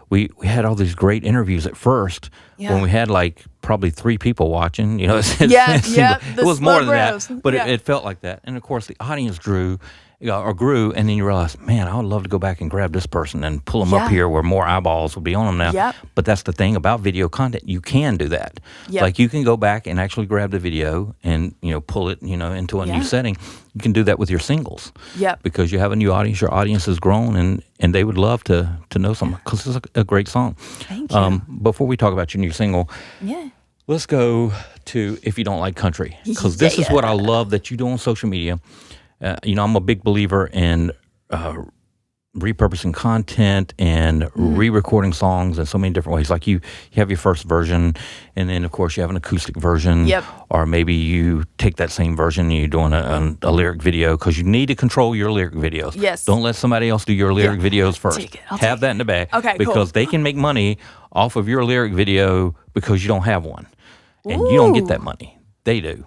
we had all these great interviews at first when we had like probably 3 people watching. It was more than that, but it felt like that. And of course, the audience grew, and then you realize, man, I would love to go back and grab this person and pull them up here where more eyeballs will be on them now. Yep. But that's the thing about video content. You can do that. Yep. Like you can go back and actually grab the video and, pull it, into a new setting. You can do that with your singles. Yep. Because you have a new audience. Your audience has grown and they would love to know something because it's a great song. Thank you. Before we talk about your new single, let's go to If You Don't Like Country, because this is what I love that you do on social media. I'm a big believer in repurposing content and re-recording songs in so many different ways. Like you have your first version, and then of course you have an acoustic version. Yep. Or maybe you take that same version and you're doing a lyric video, because you need to control your lyric videos. Yes. Don't let somebody else do your lyric videos first. I'll have take that in the bag. Okay, because cool. they can make money off of your lyric video because you don't have one, and you don't get that money. They do.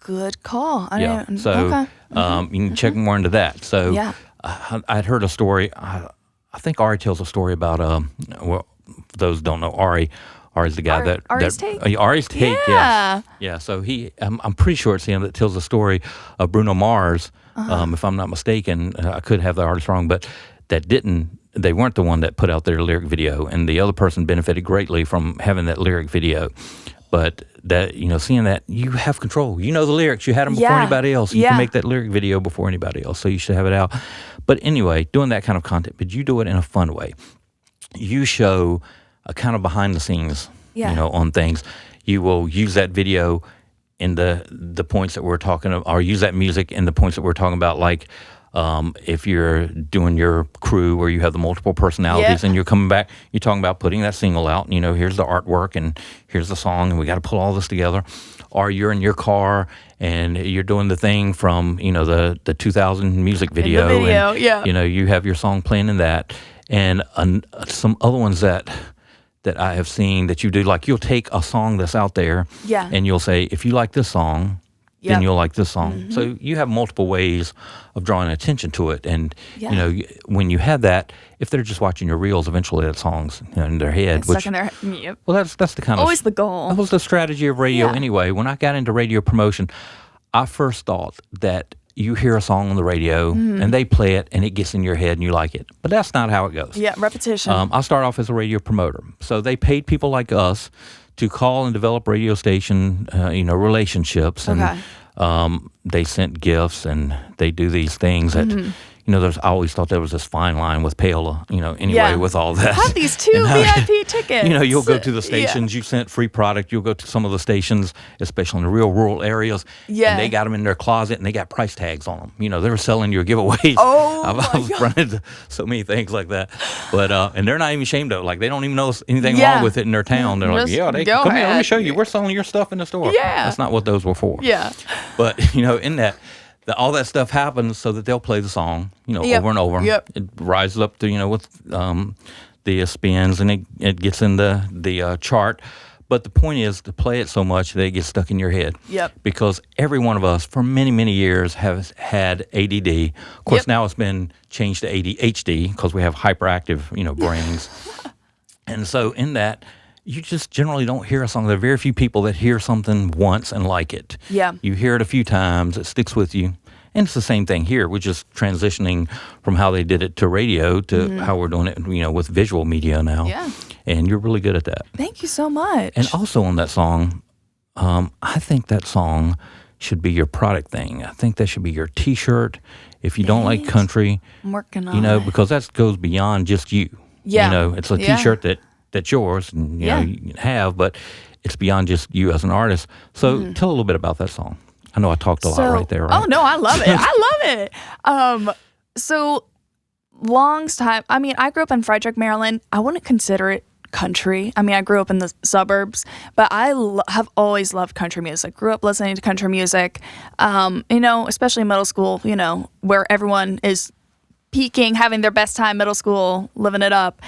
Good call. So you can check more into that. So I'd heard a story. I think Ari tells a story about for those who don't know, Ari's the guy Ari's Take? Ari's Take. Yeah. Yeah. So I'm pretty sure it's him that tells the story of Bruno Mars. If I'm not mistaken, I could have the artist wrong, but that didn't they weren't the one that put out their lyric video, and the other person benefited greatly from having that lyric video. But that, seeing that you have control, the lyrics, you had them before anybody else. You can make that lyric video before anybody else, so you should have it out. But anyway, doing that kind of content, but you do it in a fun way. You show a kind of behind the scenes, on things. You will use that video in the points that we're talking about, or use that music in the points that we're talking about, like if you're doing your crew where you have the multiple personalities and you're coming back, you're talking about putting that single out, here's the artwork and here's the song and we got to pull all this together. Or you're in your car and you're doing the thing from, the 2000 music video. And, you have your song playing in that. And some other ones that I have seen that you do, like you'll take a song that's out there and you'll say, if you like this song, then you'll like this song. Mm-hmm. So you have multiple ways of drawing attention to it. And, when you have that, if they're just watching your reels, eventually that song's in their head. Stuck in their head. Well, that's the kind always the goal. That was the strategy of radio anyway. When I got into radio promotion, I first thought that you hear a song on the radio and they play it and it gets in your head and you like it. But that's not how it goes. Yeah, repetition. I started off as a radio promoter. So they paid people like us to call and develop radio station, relationships. And they sent gifts and they do these things that, I always thought there was this fine line with Paola, with all that. I have these 2 VIP tickets. You'll go to the stations, you sent free product, you'll go to some of the stations, especially in the real rural areas, and they got them in their closet and they got price tags on them. They were selling your giveaways. Oh, I've run into so many things like that. But, and they're not even ashamed of it. Like, they don't even know anything wrong with it in their town. They're like, come here, let me show you. We're selling your stuff in the store. Yeah. That's not what those were for. Yeah. But, in that, all that stuff happens so that they'll play the song, over and over. Yep. It rises up to, with the spins and it gets in the chart. But the point is to play it so much that it gets stuck in your head. Yep. Because every one of us for many, many years has had ADD. Of course, now it's been changed to ADHD because we have hyperactive, brains. And so in that, you just generally don't hear a song. There are very few people that hear something once and like it. Yeah. You hear it a few times, it sticks with you. And it's the same thing here. We're just transitioning from how they did it to radio to how we're doing it, with visual media now. Yeah. And you're really good at that. Thank you so much. And also on that song, I think that song should be your product thing. I think that should be your T-shirt. If you don't like country, I'm working on it. because that goes beyond just you. Yeah. It's a T-shirt that's yours, and you can have, but it's beyond just you as an artist. So tell a little bit about that song. I know I talked a lot right there. Right? Oh no, I love it. I love it. So long time. I mean, I grew up in Frederick, Maryland. I wouldn't consider it country. I mean, I grew up in the suburbs, but I have always loved country music. Grew up listening to country music. Especially in middle school. Where everyone is peaking, having their best time. Middle school, living it up.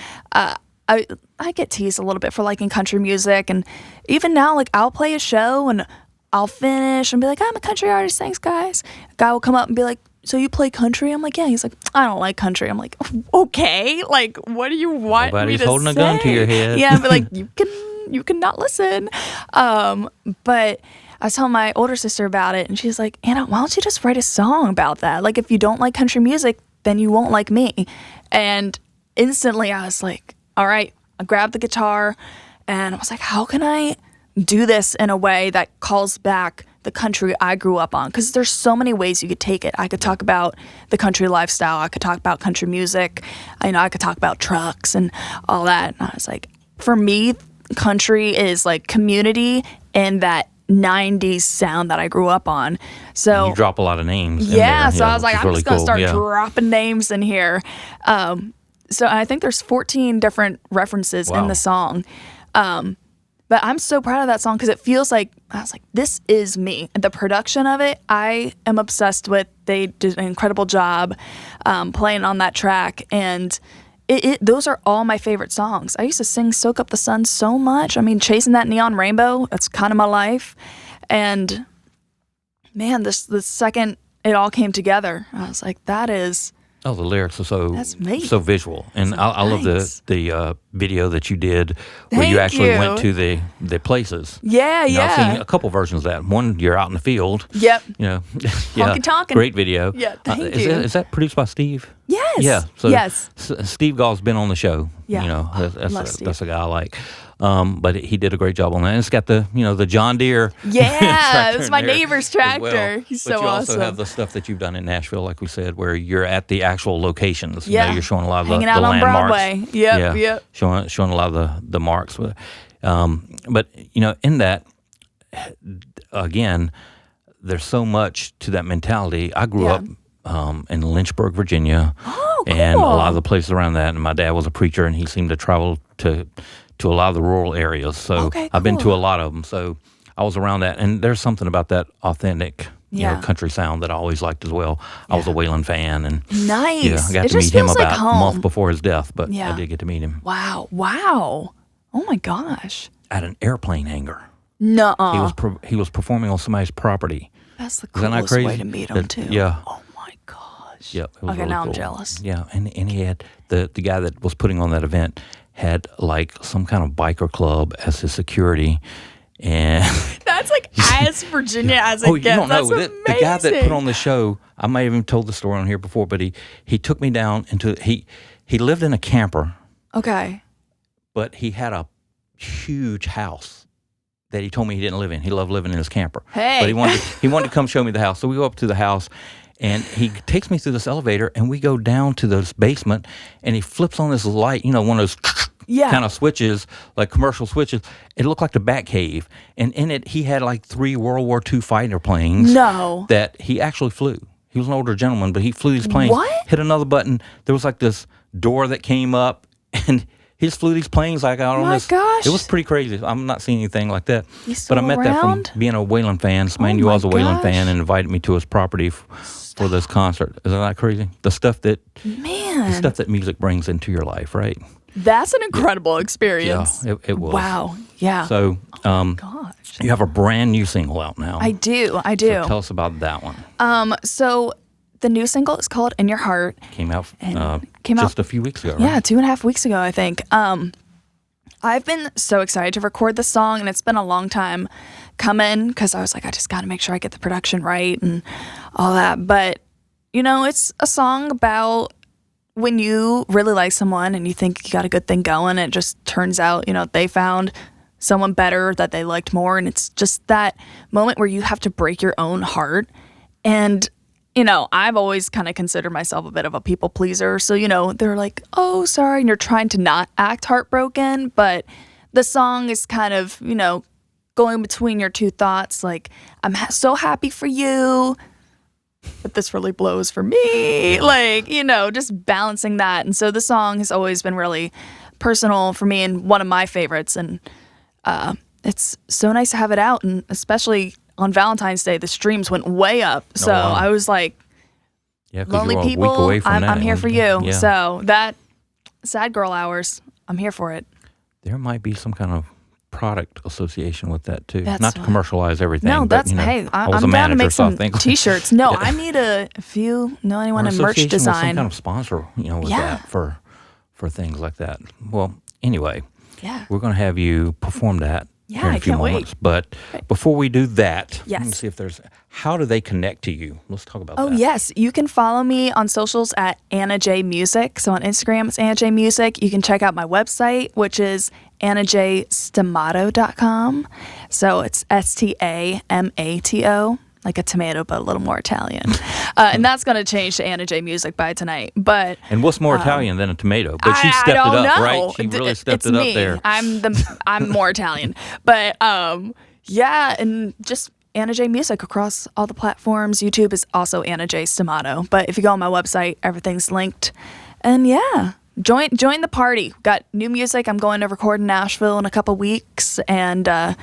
I get teased a little bit for liking country music, and even now, like, I'll play a show and I'll finish and be like, I'm a country artist, thanks guys. A guy will come up and be like, so you play country? I'm like, yeah. He's like, I don't like country. I'm like, okay, like, what do you want me to say? Nobody's holding a gun to your head. Yeah, but like, you can not listen. But I was telling my older sister about it, and she's like, Anna, why don't you just write a song about that? Like, if you don't like country music, then you won't like me. And instantly I was like, all right. I grabbed the guitar and I was like, how can I do this in a way that calls back the country I grew up on? Because there's so many ways you could take it. I could talk about the country lifestyle. I could talk about country music. I could talk about trucks and all that. And I was like, for me, country is like community and that 90s sound that I grew up on. So you drop a lot of names. Yeah, so I was like, I'm really just going to start cool. dropping names in here. So I think there's 14 different references in the song. But I'm so proud of that song because it feels like, I was like, this is me. The production of it, I am obsessed with. They did an incredible job playing on that track. And those are all my favorite songs. I used to sing Soak Up the Sun so much. I mean, Chasing That Neon Rainbow, that's kind of my life. And man, the second it all came together, I was like, that is... Oh, the lyrics are so visual, and I love the video that you did where you actually went to the places. Yeah, I've seen a couple versions of that. One, you're out in the field. Yep. Yeah, Honky tonkin'. Great video. Yeah, thank you. Is that produced by Steve? Yes. Yeah. So yes. Steve Gall's been on the show. Yeah. You know, love that's Steve. that's a guy I like. But he did a great job on that. And it's got the the John Deere. Yeah, tractor it's in my there neighbor's as tractor. well. He's but so you also awesome. have the stuff that you've done in Nashville, like we said, where you're at the actual locations. You Yeah. know, you're showing a lot of Hanging the out on landmarks. Broadway. Yep, yep. Showing a lot of the marks. But in that, again, there's so much to that mentality. I grew up in Lynchburg, Virginia, and a lot of the places around that. And my dad was a preacher, and he seemed to travel to a lot of the rural areas. So I've been to a lot of them. So I was around that, and there's something about that authentic, country sound that I always liked as well. I was a Waylon fan, and Nice. I got It to meet just him feels like about a home. month before his death, but Yeah. I did get to meet him Wow. Oh my gosh. at an airplane hangar. Nuh-uh. He was performing on somebody's property. That's the Isn't that coolest crazy? way to meet him That- too. yeah. Oh my gosh. Yeah, it was Okay, really now I'm cool. jealous. Yeah, and he had the guy that was putting on that event had like some kind of biker club as his security, and That's like as Virginia as it you gets. don't know That's the guy that put amazing. on the show. I may have even told the story on here before, but he took me down into he lived in a camper, Okay. but he had a huge house that he told me he didn't live in. He loved living in his camper. Hey. But he wanted to come show me the house. So we go up to the house, and he takes me through this elevator, and we go down to this basement, and he flips on this light, one of those kind of switches, like commercial switches. It looked like the Batcave. And in it, he had like 3 World War II fighter planes No. that he actually flew. He was an older gentleman, but he flew these planes. What? Hit another button. There was like this door that came up, and he just flew these planes like out on My this. gosh. It was pretty crazy. I'm not seeing anything like that. He's But I still met around? that from being a Waylon fan. Somebody Oh knew I my was a Waylon gosh. fan and invited me to his property for this concert. Isn't that crazy? The stuff that music brings into your life, right? That's an incredible experience. Yeah, it was. Wow. Yeah. So, Gosh. you have a brand new single out now. I do. So tell us about that one. So the new single is called In Your Heart. Came out came just out- a few weeks ago, right? Yeah, 2.5 weeks ago, I think. I've been so excited to record this song, and it's been a long time coming because I was like, I just got to make sure I get the production right and all that. But, it's a song about when you really like someone and you think you got a good thing going, and it just turns out, they found someone better that they liked more. And it's just that moment where you have to break your own heart. And I've always kind of considered myself a bit of a people pleaser. So, they're like, oh, sorry. And you're trying to not act heartbroken. But the song is kind of, going between your two thoughts. Like, I'm so happy for you, but this really blows for me. Like, just balancing that. And so the song has always been really personal for me and one of my favorites. And it's so nice to have it out. And especially on Valentine's Day, the streams went way up. So wow. I was like, Yeah, 'cause lonely you were a week people, away from that. I'm here for you. Yeah. So that sad girl hours, I'm here for it. There might be some kind of product association with that too. That's Not to fine. commercialize everything. No, but, that's hey. I was I'm a down to manager, make so I some think T-shirts. No, I need if you know anyone or in merch association with design. some kind of sponsor, with Yeah. that for things like that. Well, anyway, Yeah. we're going to have you perform that Yeah, here in I a few can't wait. moments. But before we do that, Yes. let me see if there's. How do they connect to you? Let's talk about Oh, that. yes. You can follow me on socials at Anna J Music. So on Instagram, it's Anna J Music. You can check out my website, which is annajstamato.com. So it's STAMATO, like a tomato, but a little more Italian. And that's going to change to Anna J Music by tonight. But And what's more Italian than a tomato? But she I stepped don't it up, know. right? She really stepped It's it me. up there. I'm more Italian. But yeah, and just Anna J Music across all the platforms. YouTube is also Anna J Stamato. But if you go on my website, everything's linked. And yeah, join the party. Got new music. I'm going to record in Nashville in a couple weeks, and got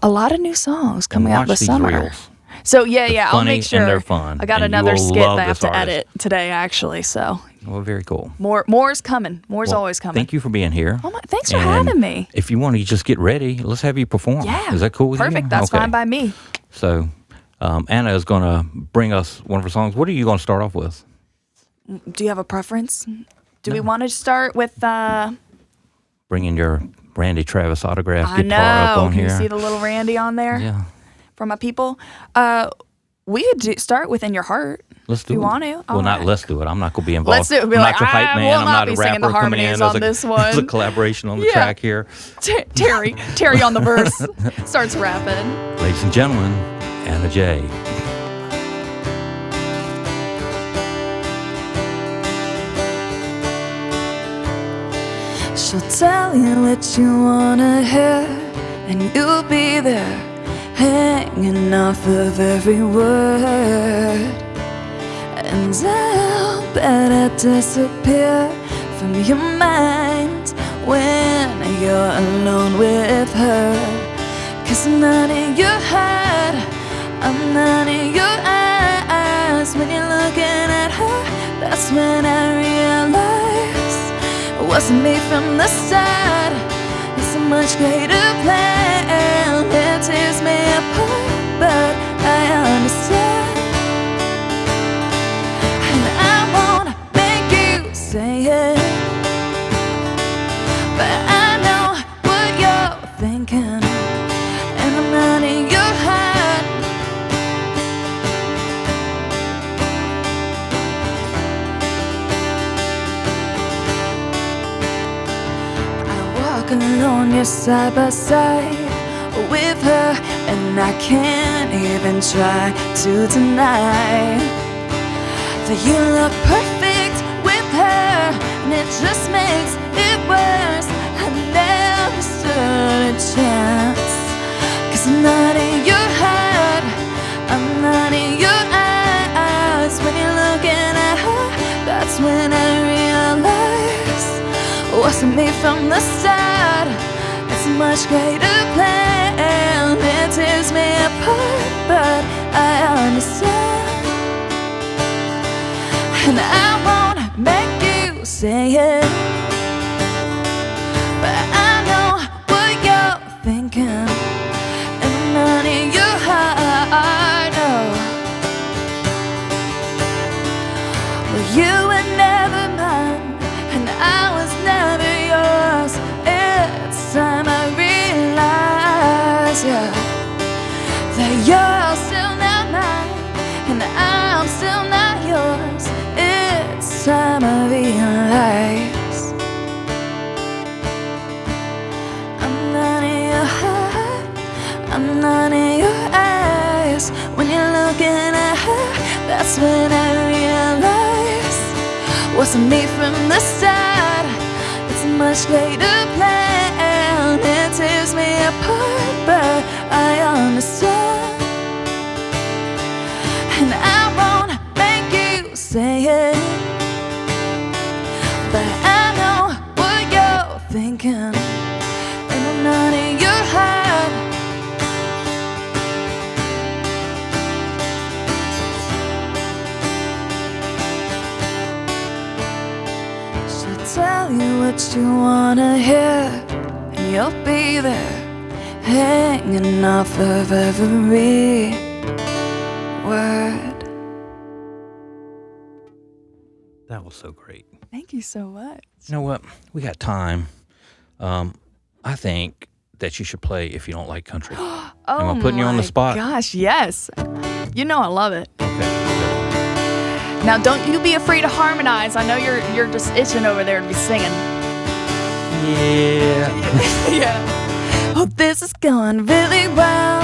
a lot of new songs coming out watch this these summer. reels. So yeah, I'll funny make sure. and they're fun, I got and you another will skit love that I have this to artist. edit today, actually. So Well, very cool. more's coming. More's Well, always coming. Thank you for being here. Oh my, thanks for And having me. If you want to just get ready, let's have you perform. Yeah. Is that cool with you? Perfect. That's Okay. fine by me. So, Anna is going to bring us one of her songs. What are you going to start off with? Do you have a preference? Do we want to start with Bringing your Randy Travis autograph I guitar up know. on Can here. you see the little Randy on there Yeah. from my people? We could start with In Your Heart. Let's do if it. you want to. Well, not let's do it. I'm not going to be involved. Let's do it. Be I'm like, not your hype I man. will I'm not not be a singing the rapper coming harmonies in on this one. as a collaboration on the Yeah. track here. Terry on the verse starts rapping. Ladies and gentlemen, Anna J. She'll tell you what you wanna hear, and you'll be there, hanging off of every word. And I'll bet I disappear from your mind when you're alone with her. 'Cause I'm not in your head, I'm not in your eyes. When you're looking at her, that's when I realize it wasn't me from the start. It's a much greater plan. It tears me apart, but I understand. And I won't make you say it, but I know what you're thinking. And I'm not in your head. I walk alone, you're side by side with her, and I can't even try to deny that you look perfect with her, and it just makes it worse. I never stood a chance, 'cause I'm not in your head, I'm not in your eyes. When you're looking at her, that's when I realize it wasn't me from the start. It's a much greater plan. It tears me apart, but I understand. And I won't make you say it, but I know what you're thinking. And I'm not in your heart, no. Well, you were never mine, and I was never yours. It's time I realize, yeah, that you're still not mine, and I'm still not yours. It's time I realize I'm not in your heart, I'm not in your eyes. When you're looking at her, that's when I realize wasn't me from the start. It's a much greater plan. It tears me apart, but I understand. And I won't make you say it, but I know what you're thinking. And I'm not in your head. She'll tell you what you wanna hear, and you'll be there, hanging off of every word. That was so great. Thank you so much. You know what? We got time. I think that you should play If You Don't Like Country. Oh, Am I putting you on the spot? Gosh, yes. You know I love it. Okay. Now, don't you be afraid to harmonize. I know you're just itching over there to be singing. Yeah. Yeah. Oh, this is going really well.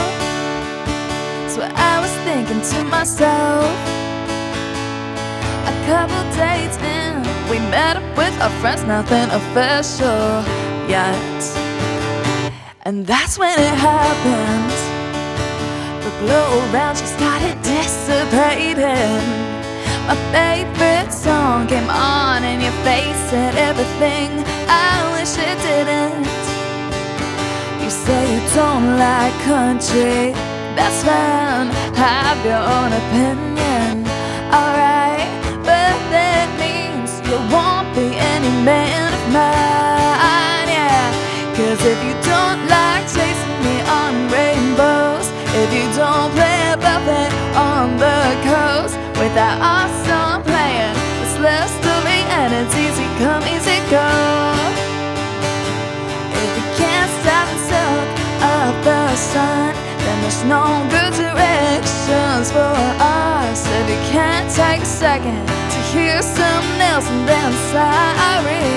So I was thinking to myself, a couple dates in, we met up with our friends, nothing official yet. And that's when it happened. The glow around you started dissipating. My favorite song came on and your face said everything I wish it didn't. You say you don't like country, that's fine, have your own opinion, alright. But that means you won't be any man of mine, yeah. 'Cause if you don't like chasing me on rainbows, if you don't play buffet on the coast with that awesome playing, it's love story and it's easy come, easy go. If you can't stop and soak up the sun, then there's no good directions for take a second to hear something else and then sorry.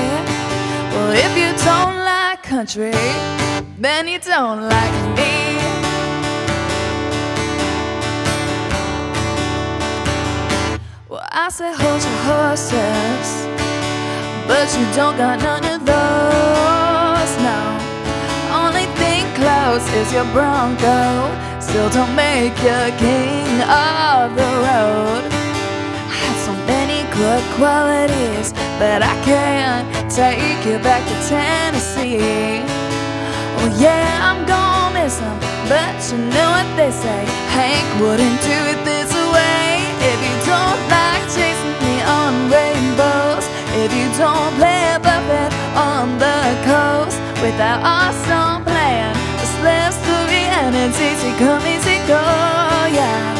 Well, if you don't like country, then you don't like me. Well, I say hold your horses, but you don't got none of those, no. Only thing close is your Bronco. Still don't make you king of the road. I have so many good qualities, but I can't take you back to Tennessee. Oh yeah, I'm gonna miss them, but you know what they say, Hank wouldn't do it this way. If you don't like chasing me on rainbows, if you don't play Buffett on the coast, with that awesome plan, the slip's story and it's easy come, easy go, yeah.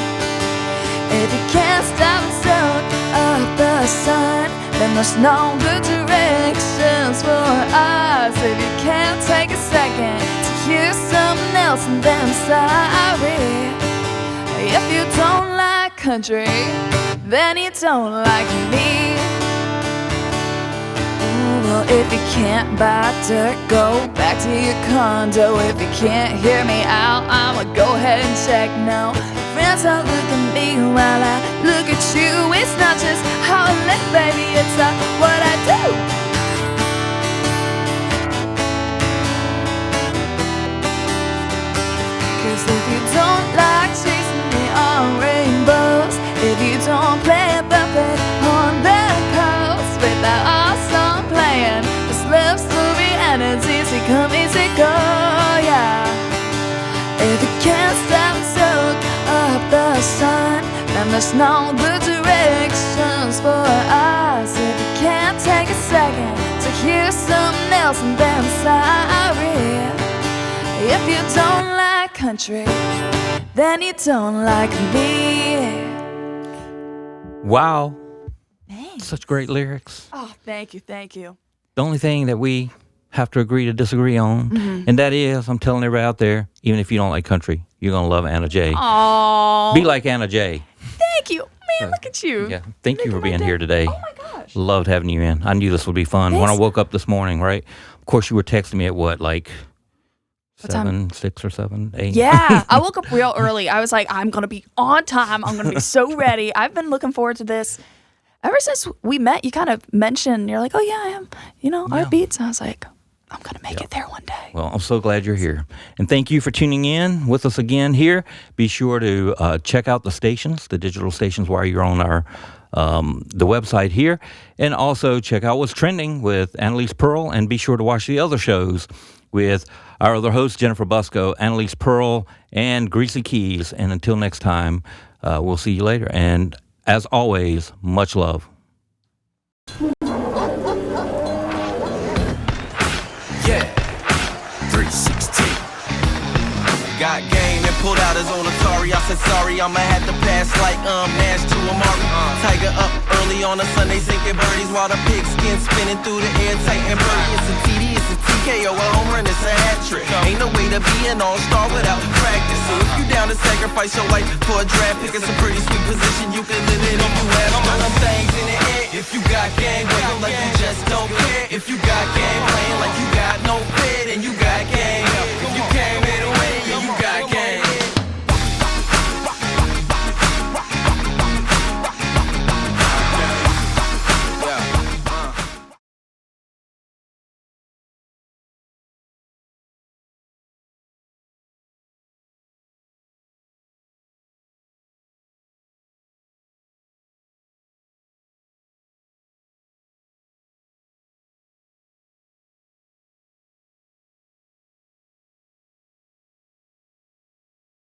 If you can't stop and soak up the sun, then there's no good directions for us. If you can't take a second to hear something else and then sorry. If you don't like country, then you don't like me. Well, if you can't buy dirt, go back to your condo. If you can't hear me out, I'ma go ahead and check now. Friends are looking at me while I look at you. It's not just how I live, baby, it's what I do. Cause if you don't like chasing me on rainbows, if you don't play Buffett on the coast, with that awesome plan, the slip story and it's easy come, easy go, yeah. If you can't stop and soak up the sun, then there's no good directions for us. If you can't take a second to hear something else and then sorry. If you don't like country, then you don't like me. Wow. Thanks. Such great lyrics. Oh, thank you, thank you. The only thing that we have to agree to disagree on, and that is, I'm telling everybody out there, even if you don't like country, you're going to love Anna J. Oh, Be like Anna J. thank you. Man, look at you. Yeah, thank you for Making my being day. here today. Oh my gosh. Loved having you in. I knew this would be fun. When I Thanks. woke up this morning, right? Of course, you were texting me at what, like What time? 6 or 7, 8? Yeah, I woke up real early. I was like, I'm going to be on time. I'm going to be so ready. I've been looking forward to this. Ever since we met, you kind of mentioned, you're like, oh yeah, I am, rBeatz. I was like, I'm going to make it there one day. Well, I'm so glad you're here. And thank you for tuning in with us again here. Be sure to check out the stations, the digital stations, while you're on our the website here. And also check out what's trending with Annalise Pearl. And be sure to watch the other shows with our other hosts, Jennifer Busco, Annalise Pearl, and Greasy Keys. And until next time, we'll see you later. And as always, much love. Yeah, 316. Got game and pulled out his own Atari. I said sorry, I'ma have to pass like Nash to Amari. Tiger up early on a Sunday, sinking birdies while the pigskin spinning through the air, tight and birdie. It's a TD, it's a TKO, a home run, it's a hat trick. Ain't no way to be an all-star without practice. So if you down to sacrifice your life for a draft pick, it's a pretty sweet position you can live in if you have some things in the air. If you got game, wiggle like you just don't care. If you got game, playing like you